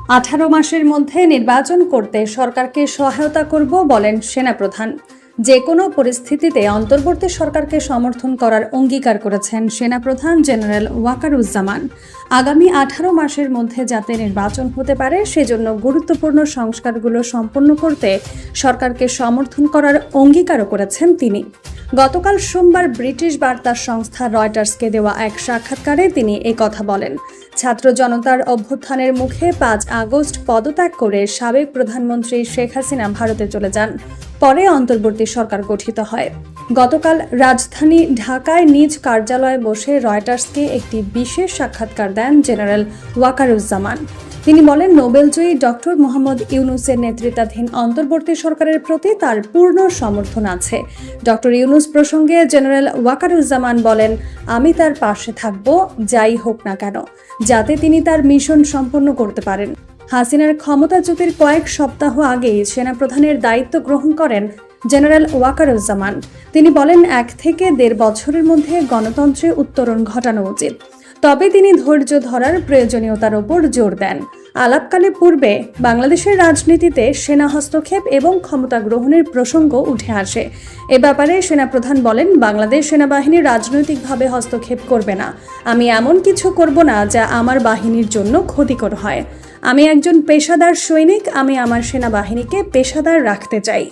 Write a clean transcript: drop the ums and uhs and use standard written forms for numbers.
18 মাসের মধ্যে নির্বাচন করতে সরকারকে সহায়তা করব বলেন সেনাপ্রধান। যে কোনো পরিস্থিতিতে অন্তর্বর্তী সরকারকে সমর্থন করার অঙ্গীকার করেছেন সেনাপ্রধান জেনারেল ওয়াকারুজ্জামান। আগামী 18 মাসের মধ্যে যাতে নির্বাচন হতে পারে সেজন্য গুরুত্বপূর্ণ সংস্কারগুলো সম্পন্ন করতে সরকারকে সমর্থন করার অঙ্গীকারও করেছেন তিনি। গতকাল সোমবার ব্রিটিশ বার্তা সংস্থা রয়টার্সকে দেওয়া এক সাক্ষাৎকারে তিনি এই কথা বলেন। ছাত্র জনতার অভ্যুত্থানের মুখে 5 আগস্ট পদত্যাগ করে সাবেক প্রধানমন্ত্রী শেখ হাসিনা ভারতে চলে যান। পরে অন্তর্বর্তী সরকার গঠিত হয়। গতকাল রাজধানী ঢাকায় নিজ কার্যালয়ে বসে রয়টার্সকে একটি বিশেষ সাক্ষাৎকার দেন জেনারেল ওয়াকারুজ্জামান। তিনি বলেন, নোবেলজয়ী ডক্টর মোহাম্মদ ইউনূসের নেতৃত্বাধীন অন্তর্বর্তী সরকারের প্রতি তার পূর্ণ সমর্থন আছে। ডক্টর ইউনূস প্রসঙ্গে জেনারেল ওয়াকারুজ্জামান বলেন, আমি তার পাশে থাকব যাই হোক না কেন, যাতে তিনি তার মিশন সম্পন্ন করতে পারেন। হাসিনার ক্ষমতাচ্যুতির কয়েক সপ্তাহ আগেই সেনাপ্রধানের দায়িত্ব গ্রহণ করেন জেনারেল ওয়াকারুজ্জামান। তিনি বলেন, 1 থেকে 1.5 বছরের মধ্যে গণতন্ত্রে উত্তরণ ঘটানো উচিত। তবে তিনি ধৈর্য ধরার প্রয়োজনীয়তার উপর জোর দেন। আলাপকালে পূর্বে বাংলাদেশের রাজনীতিতে সেনা হস্তক্ষেপ এবং ক্ষমতা গ্রহণের প্রসঙ্গ উঠে আসে। এ ব্যাপারে সেনাপ্রধান বলেন, বাংলাদেশ সেনাবাহিনী রাজনৈতিকভাবে হস্তক্ষেপ করবে না। আমি এমন কিছু করব না যা আমার বাহিনীর জন্য ক্ষতিকর হয়। আমি একজন পেশাদার সৈনিক, আমি আমার সেনাবাহিনীকে পেশাদার রাখতে চাই।